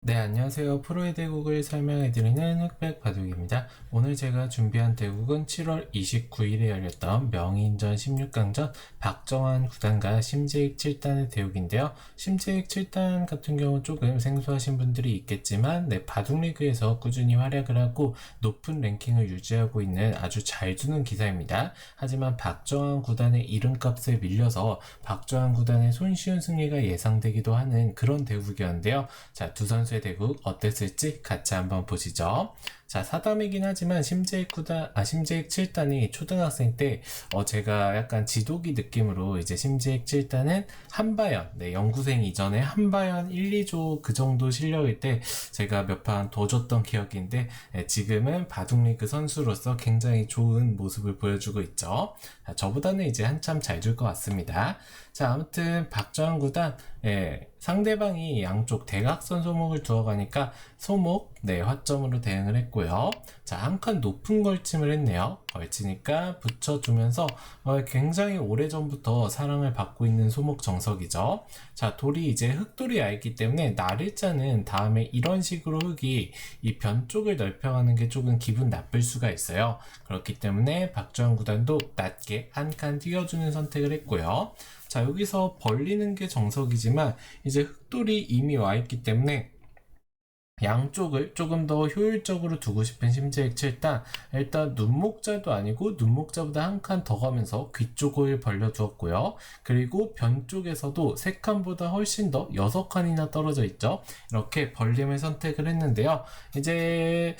네, 안녕하세요. 프로의 대국을 설명해드리는 흑백 바둑입니다. 오늘 제가 준비한 대국은 7월 29일에 열렸던 명인전 16강전 박정환 9단과 심재익 7단의 대국인데요. 심재익 7단 같은 경우 조금 생소하신 분들이 있겠지만 바둑리그에서 꾸준히 활약을 하고 높은 랭킹을 유지하고 있는 아주 잘 두는 기사입니다. 하지만 박정환 9단의 이름값에 밀려서 박정환 9단의 손쉬운 승리가 예상되기도 하는 그런 대국이었는데요. 자, 두 선수의 대국 어땠을지 같이 한번 보시죠. 자, 사담이긴 하지만 심재익 7단이 초등학생 때 제가 약간 지도기 느낌으로 이제 심재익 7단은 한바연, 연구생 이전에 한바연 1, 2조 그 정도 실력일 때 제가 몇 판 더 줬던 기억인데 지금은 바둑리그 선수로서 굉장히 좋은 모습을 보여주고 있죠. 자, 저보다는 이제 한참 잘 줄 것 같습니다. 자, 아무튼 박정환 9단 상대방이 양쪽 대각선 소목을 두어가니까 소목 화점으로 대응을 했고요. 자, 한 칸 높은 걸침을 했네요. 걸치니까 붙여주면서 굉장히 오래전부터 사랑을 받고 있는 소목 정석이죠. 자, 돌이 이제 흑돌이 알기 때문에 날일자는 다음에 이런 식으로 흑이 이 변 쪽을 넓혀가는 게 조금 기분 나쁠 수가 있어요. 그렇기 때문에 박정환 9단도 낮게 한 칸 띄워주는 선택을 했고요. 자, 여기서 벌리는 게 정석이지만 이제 흑돌이 이미 와 있기 때문에 양쪽을 조금 더 효율적으로 두고 싶은 심재익 7단, 일단 눈목자도 아니고 눈목자보다 한 칸 더 가면서 귀 쪽을 벌려 두었고요. 그리고 변 쪽에서도 3칸보다 훨씬 더 6칸이나 떨어져 있죠. 이렇게 벌림을 선택을 했는데요. 이제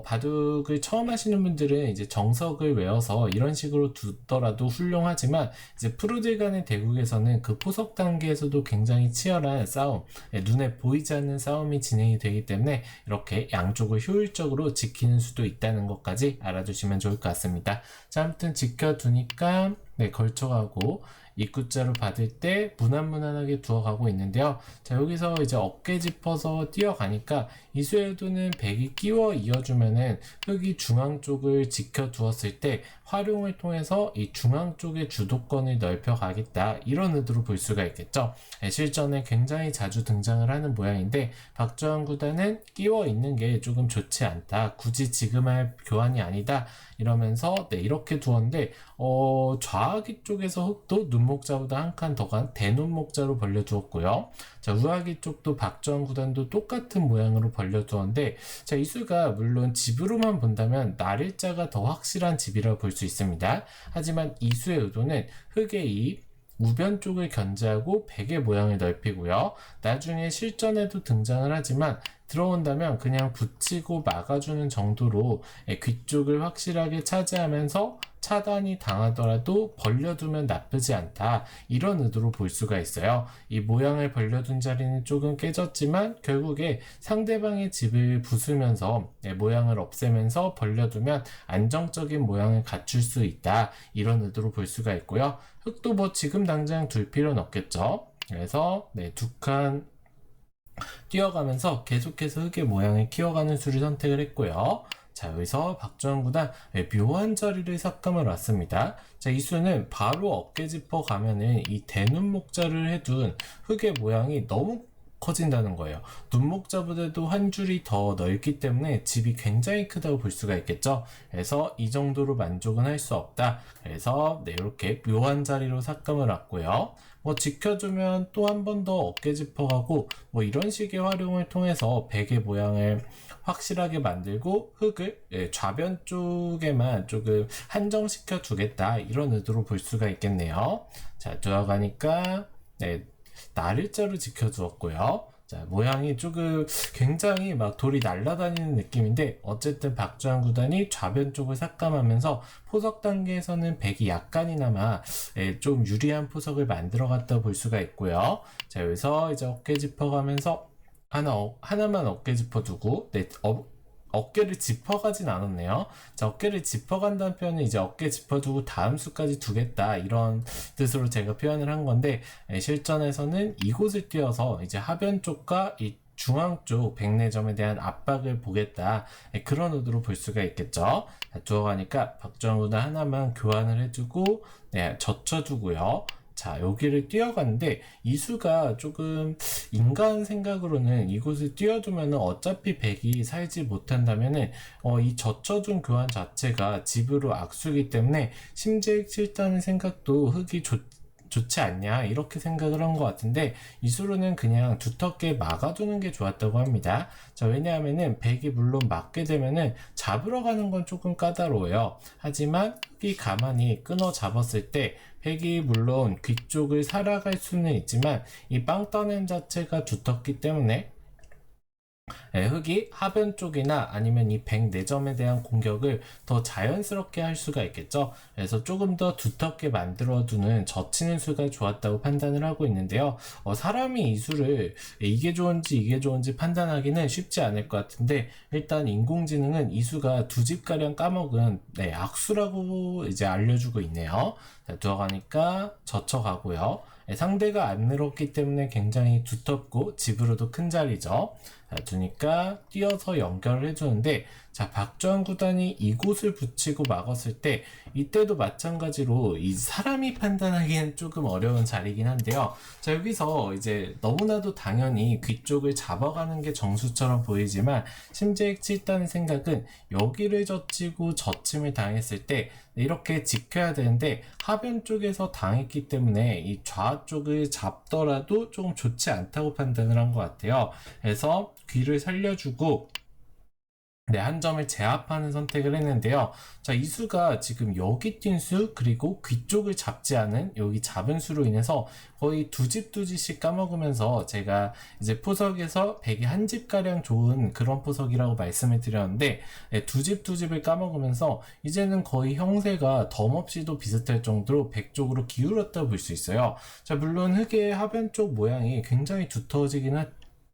바둑을 처음 하시는 분들은 이제 정석을 외워서 이런 식으로 두더라도 훌륭하지만 이제 프로들 간의 대국에서는 그 포석 단계에서도 굉장히 치열한 싸움, 눈에 보이지 않는 싸움이 진행이 되기 때문에 이렇게 양쪽을 효율적으로 지키는 수도 있다는 것까지 알아두시면 좋을 것 같습니다. 자, 아무튼 지켜두니까 걸쳐가고 입구자로 받을 때 무난무난하게 두어가고 있는데요. 자, 여기서 이제 어깨 짚어서 뛰어가니까 이수에도는 백이 끼워 이어주면은 흑이 중앙 쪽을 지켜두었을 때 활용을 통해서 이 중앙 쪽의 주도권을 넓혀가겠다, 이런 의도로 볼 수가 있겠죠. 실전에 굉장히 자주 등장을 하는 모양인데 박정환 9단은 끼워 있는 게 조금 좋지 않다, 굳이 지금 할 교환이 아니다 이러면서 이렇게 두었는데 좌하기 쪽에서 흑도 눈목자보다 한 칸 더 간 대눈목자로 벌려두었고요. 자, 우하기 쪽도 박정환 9단도 똑같은 모양으로 벌려두었는데, 자, 이 수가 물론 집으로만 본다면 날일자가 더 확실한 집이라고 볼 수 있습니다. 하지만 이 수의 의도는 흑의 이 우변 쪽을 견제하고 백의 모양을 넓히고요. 나중에 실전에도 등장을 하지만 들어온다면 그냥 붙이고 막아주는 정도로 귀 쪽을 확실하게 차지하면서 차단이 당하더라도 벌려두면 나쁘지 않다, 이런 의도로 볼 수가 있어요. 이 모양을 벌려둔 자리는 조금 깨졌지만 결국에 상대방의 집을 부수면서 모양을 없애면서 벌려두면 안정적인 모양을 갖출 수 있다, 이런 의도로 볼 수가 있고요. 흑도 뭐 지금 당장 둘 필요는 없겠죠. 그래서 두 칸 뛰어가면서 계속해서 흑의 모양을 키워가는 수를 선택을 했고요. 자, 여기서 박정환 9단 묘한 자리를 삭감을 왔습니다. 자, 이 수는 바로 어깨 짚어 가면은 이 대눈목자를 해둔 흑의 모양이 너무 커진다는 거예요. 눈목자보다도 한 줄이 더 넓기 때문에 집이 굉장히 크다고 볼 수가 있겠죠. 그래서 이 정도로 만족은 할 수 없다. 그래서 이렇게 묘한 자리로 삭감을 왔고요. 지켜주면 또 한 번 더 어깨 짚어가고 이런 식의 활용을 통해서 백의 모양을 확실하게 만들고 흑을 좌변 쪽에만 조금 한정시켜 두겠다, 이런 의도로 볼 수가 있겠네요. 자, 들어가니까 날일자로 지켜두었고요. 자, 모양이 조금 굉장히 막 돌이 날아다니는 느낌인데 어쨌든 박정환 9단이 좌변 쪽을 삭감하면서 포석 단계에서는 백이 약간이나마 좀 유리한 포석을 만들어 갔다 볼 수가 있고요. 자, 여기서 이제 어깨 짚어가면서 하나만 어깨 짚어두고 어깨를 짚어가진 않았네요. 자, 어깨를 짚어간다는 표현은 이제 어깨 짚어두고 다음 수까지 두겠다, 이런 뜻으로 제가 표현을 한 건데 실전에서는 이곳을 띄어서 이제 하변 쪽과 이 중앙 쪽 백내점에 대한 압박을 보겠다, 그런 의도로 볼 수가 있겠죠. 자, 두어가니까 박정환 9단 하나만 교환을 해주고 젖혀두고요. 자, 여기를 뛰어가는데 이수가 조금 인간 생각으로는 이곳을 뛰어두면 어차피 백이 살지 못한다면은 이 젖혀둔 교환 자체가 집으로 악수기 때문에 심재익 7단의 생각도 흙이 좋지 않냐 이렇게 생각을 한 것 같은데 이수로는 그냥 두텁게 막아두는 게 좋았다고 합니다. 자, 왜냐하면은 백이 물론 막게 되면은 잡으러 가는 건 조금 까다로워요. 하지만 흙이 가만히 끊어 잡았을 때 백이 물론 귀 쪽을 살아갈 수는 있지만 이 빵 떠냄 자체가 두텁기 때문에 흙이 하변 쪽이나 아니면 이 104점에 대한 공격을 더 자연스럽게 할 수가 있겠죠. 그래서 조금 더 두텁게 만들어두는 젖히는 수가 좋았다고 판단을 하고 있는데요. 사람이 이 수를 이게 좋은지 판단하기는 쉽지 않을 것 같은데 일단 인공지능은 이 수가 2집가량 까먹은 악수라고 이제 알려주고 있네요. 자, 들어가니까 젖혀가고요. 상대가 안 늘었기 때문에 굉장히 두텁고 집으로도 큰 자리죠. 자, 두니까 뛰어서 연결을 해주는데 자, 박주환 구단이 이곳을 붙이고 막았을 때 이때도 마찬가지로 이 사람이 판단하기엔 조금 어려운 자리긴 한데요. 자, 여기서 이제 너무나도 당연히 귀 쪽을 잡아가는 게 정수처럼 보이지만 심재익 7단의 생각은 여기를 젖히고 젖힘을 당했을 때 이렇게 지켜야 되는데 하변 쪽에서 당했기 때문에 이 좌 쪽을 잡더라도 조금 좋지 않다고 판단을 한 것 같아요. 그래서 귀를 살려주고 한 점을 제압하는 선택을 했는데요. 자, 이 수가 지금 여기 뛴 수, 그리고 귀 쪽을 잡지 않은 여기 잡은 수로 인해서 거의 2집씩 까먹으면서 제가 이제 포석에서 100이 1집가량 좋은 그런 포석이라고 말씀을 드렸는데 2집을 까먹으면서 이제는 거의 형세가 덤없이도 비슷할 정도로 100 쪽으로 기울었다고 볼 수 있어요. 자, 물론 흙의 하변 쪽 모양이 굉장히 두터워지긴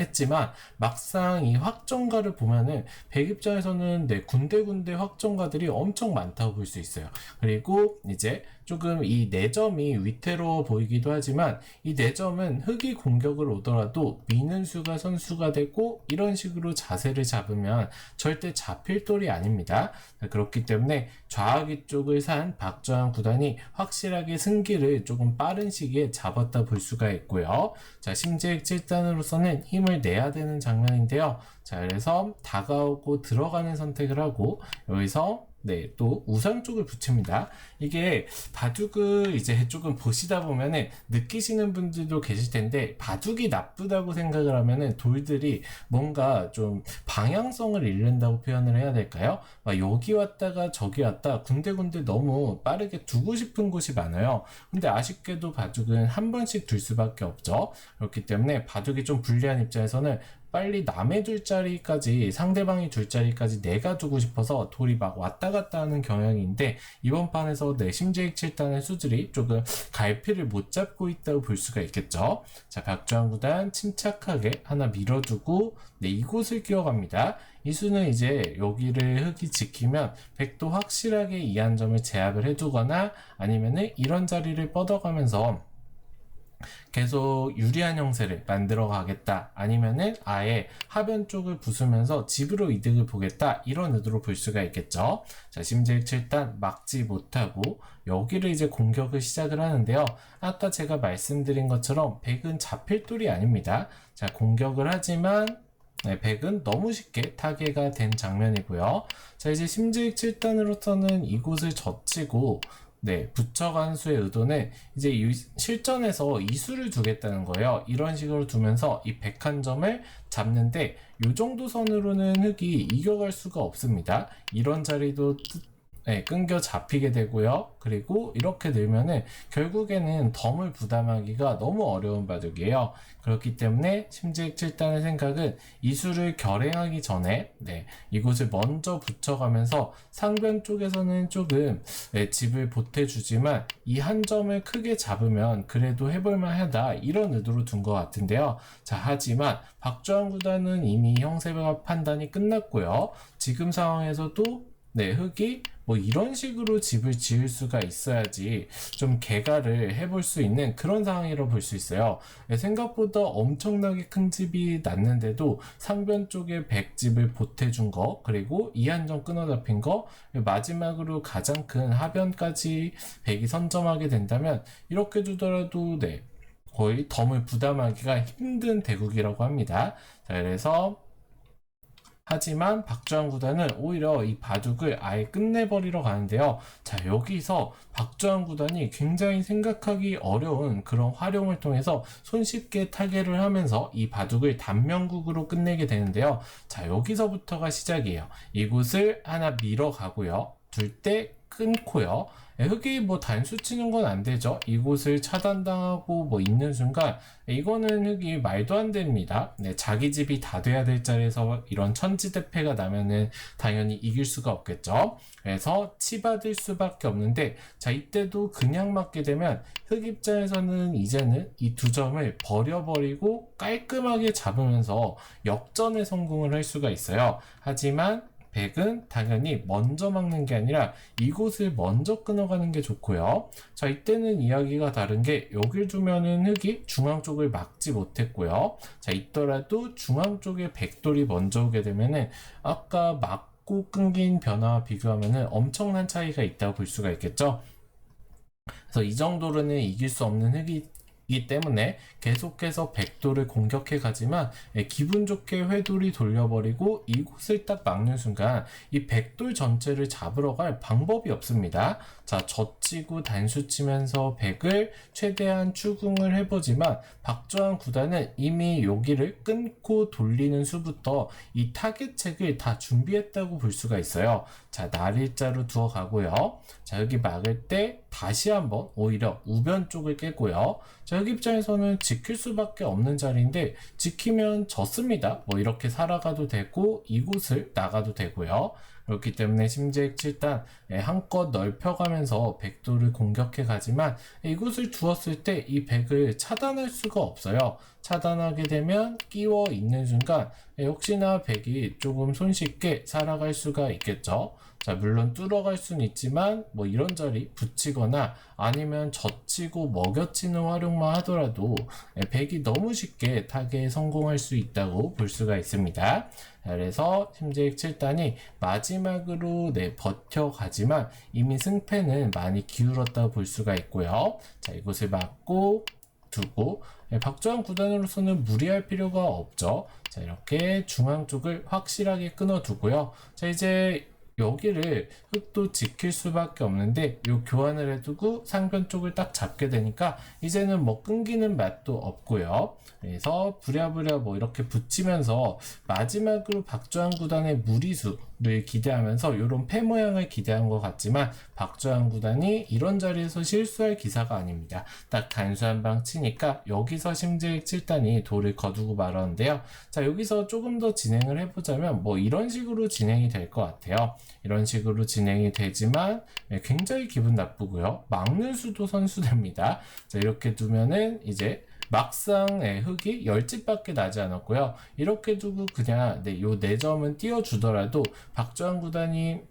했지만 막상 이 확정가를 보면은 백 입장에서는 군데군데 확정가들이 엄청 많다고 볼 수 있어요. 그리고 이제 조금 이 4점이 위태로워 보이기도 하지만 이 4점은 흙이 공격을 오더라도 미는 수가 선수가 되고 이런 식으로 자세를 잡으면 절대 잡힐 돌이 아닙니다. 그렇기 때문에 좌하기 쪽을 산 박주환 구단이 확실하게 승기를 조금 빠른 시기에 잡았다 볼 수가 있고요. 자, 심재익 7단으로서는 힘을 내야 되는 장면인데요. 자, 그래서 다가오고 들어가는 선택을 하고 여기서 또 우상 쪽을 붙입니다. 이게 바둑을 이제 조금 보시다 보면은 느끼시는 분들도 계실 텐데 바둑이 나쁘다고 생각을 하면은 돌들이 뭔가 좀 방향성을 잃는다고 표현을 해야 될까요? 막 여기 왔다가 저기 왔다 군데군데 너무 빠르게 두고 싶은 곳이 많아요. 근데 아쉽게도 바둑은 한 번씩 둘 수밖에 없죠. 그렇기 때문에 바둑이 좀 불리한 입장에서는 빨리 남의 둘 자리까지 상대방이 둘 자리까지 내가 두고 싶어서 돌이 막 왔다 갔다 하는 경향인데 이번 판에서 심재익 7단의 수들이 조금 갈피를 못 잡고 있다고 볼 수가 있겠죠. 자, 박주환 구단 침착하게 하나 밀어두고 이곳을 끼워갑니다. 이 수는 이제 여기를 흙이 지키면 백도 확실하게 이 한 점을 제압을 해두거나 아니면은 이런 자리를 뻗어가면서 계속 유리한 형세를 만들어 가겠다 아니면은 아예 하변 쪽을 부수면서 집으로 이득을 보겠다 이런 의도로 볼 수가 있겠죠. 자, 심재익 7단 막지 못하고 여기를 이제 공격을 시작을 하는데요. 아까 제가 말씀드린 것처럼 백은 잡힐 돌이 아닙니다. 자, 공격을 하지만 백은 너무 쉽게 타개가 된 장면이고요. 자, 이제 심재익 7단으로서는 이곳을 젖히고 붙여간 수의 의도는 이제 실전에서 이 수를 두겠다는 거예요. 이런 식으로 두면서 이 101점을 잡는데 이 정도 선으로는 흙이 이겨갈 수가 없습니다. 이런 자리도 끊겨 잡히게 되고요. 그리고 이렇게 되면은 결국에는 덤을 부담하기가 너무 어려운 바둑이에요. 그렇기 때문에 심재익 7단의 생각은 이 수를 결행하기 전에 이곳을 먼저 붙여가면서 상변 쪽에서는 조금 집을 보태주지만 이 한 점을 크게 잡으면 그래도 해볼만 하다 이런 의도로 둔 것 같은데요. 자, 하지만 박주환 구단은 이미 형세가 판단이 끝났고요. 지금 상황에서도 네, 흙이 뭐 이런 식으로 집을 지을 수가 있어야지 좀 개가를 해볼 수 있는 그런 상황이라고 볼 수 있어요. 네, 생각보다 엄청나게 큰 집이 났는데도 상변 쪽에 백집을 보태준 거, 그리고 이한정 끊어 잡힌 거, 마지막으로 가장 큰 하변까지 백이 선점하게 된다면 이렇게 두더라도 네, 거의 덤을 부담하기가 힘든 대국이라고 합니다. 자, 그래서 하지만 박주환 구단은 오히려 이 바둑을 아예 끝내버리러 가는데요. 자, 여기서 박주환 구단이 굉장히 생각하기 어려운 그런 활용을 통해서 손쉽게 타개를 하면서 이 바둑을 단명국으로 끝내게 되는데요. 자, 여기서부터가 시작이에요. 이곳을 하나 밀어 가고요. 둘 때 끊고요. 흙이 뭐 단수 치는 건 안 되죠. 이곳을 차단당하고 뭐 있는 순간 이거는 흙이 말도 안 됩니다. 네, 자기 집이 다 돼야 될 자리에서 이런 천지대패가 나면은 당연히 이길 수가 없겠죠. 그래서 치받을 수밖에 없는데, 자, 이때도 그냥 맞게 되면 흙 입장에서는 이제는 이 두 점을 버려버리고 깔끔하게 잡으면서 역전에 성공을 할 수가 있어요. 하지만 백은 당연히 먼저 막는 게 아니라 이곳을 먼저 끊어가는 게 좋고요. 자, 이때는 이야기가 다른 게 여길 두면은 흙이 중앙 쪽을 막지 못했고요. 자, 있더라도 중앙 쪽에 백돌이 먼저 오게 되면은 아까 막고 끊긴 변화와 비교하면은 엄청난 차이가 있다고 볼 수가 있겠죠. 그래서 이 정도로는 이길 수 없는 흙이기 때문에 계속해서 백돌을 공격해 가지만 기분 좋게 회돌이 돌려버리고 이곳을 딱 막는 순간 이 백돌 전체를 잡으러 갈 방법이 없습니다. 자, 젖히고 단수 치면서 백을 최대한 추궁을 해보지만 박주환 구단은 이미 여기를 끊고 돌리는 수부터 이 타겟책을 다 준비했다고 볼 수가 있어요. 자, 날일자로 두어 가고요. 자, 여기 막을 때 다시 한번 오히려 우변 쪽을 깨고요. 자, 여기 입장에서는 지킬 수밖에 없는 자리인데 지키면 졌습니다. 뭐 이렇게 살아가도 되고 이곳을 나가도 되고요. 그렇기 때문에 심재익 7단 한껏 넓혀가면서 백도를 공격해 가지만 이곳을 두었을 때 이 백을 차단할 수가 없어요. 차단하게 되면 끼워 있는 순간 역시나 백이 조금 손쉽게 살아갈 수가 있겠죠. 자, 물론 뚫어갈 수는 있지만 뭐 이런 자리 붙이거나 아니면 젖히고 먹여치는 활용만 하더라도 백이 너무 쉽게 타개에 성공할 수 있다고 볼 수가 있습니다. 그래서 심재익 7단이 마지막으로 버텨가지만 이미 승패는 많이 기울었다고 볼 수가 있고요. 자, 이곳을 막고 두고 박주환 구단으로서는 무리할 필요가 없죠. 자, 이렇게 중앙 쪽을 확실하게 끊어 두고요. 자, 이제 여기를 흙도 지킬 수밖에 없는데 요 교환을 해두고 상변 쪽을 딱 잡게 되니까 이제는 뭐 끊기는 맛도 없고요. 그래서 부랴부랴 뭐 이렇게 붙이면서 마지막으로 박주환 구단의 무리수를 기대하면서 이런 패 모양을 기대한 것 같지만 박주환 구단이 이런 자리에서 실수할 기사가 아닙니다. 딱 단수 한 방 치니까 여기서 심재익 7단이 돌을 거두고 말았는데요. 자, 여기서 조금 더 진행을 해보자면 뭐 이런 식으로 진행이 될 것 같아요. 이런 식으로 진행이 되지만 굉장히 기분 나쁘고요. 막는 수도 선수됩니다. 자, 이렇게 두면은 이제 막상 흙이 10집밖에 나지 않았고요. 이렇게 두고 그냥 요 4점은 띄워주더라도 박주환 구단이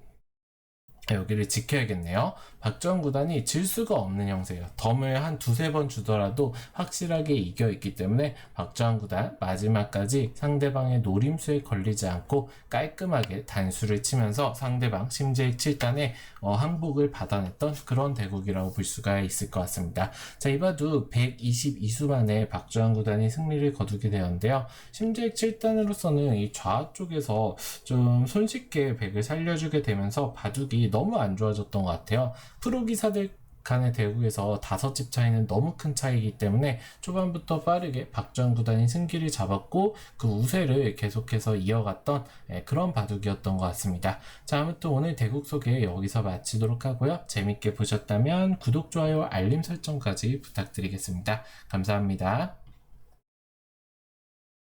여기를 지켜야겠네요. 박주환 구단이 질 수가 없는 형세예요. 덤을 한 두세 번 주더라도 확실하게 이겨있기 때문에 박주환 구단 마지막까지 상대방의 노림수에 걸리지 않고 깔끔하게 단수를 치면서 상대방 심재익 7단의 항복을 받아냈던 그런 대국이라고 볼 수가 있을 것 같습니다. 자, 이 바둑 122수 만에 박주환 구단이 승리를 거두게 되었는데요. 심재익 7단으로서는 이 좌 쪽에서 좀 손쉽게 백을 살려주게 되면서 바둑이 너무 안 좋아졌던 것 같아요. 프로 기사들 간의 대국에서 5집 차이는 너무 큰 차이이기 때문에 초반부터 빠르게 박주환 구단이 승기를 잡았고 그 우세를 계속해서 이어갔던 그런 바둑이었던 것 같습니다. 자, 아무튼 오늘 대국 소개 여기서 마치도록 하고요. 재밌게 보셨다면 구독, 좋아요, 알림 설정까지 부탁드리겠습니다. 감사합니다.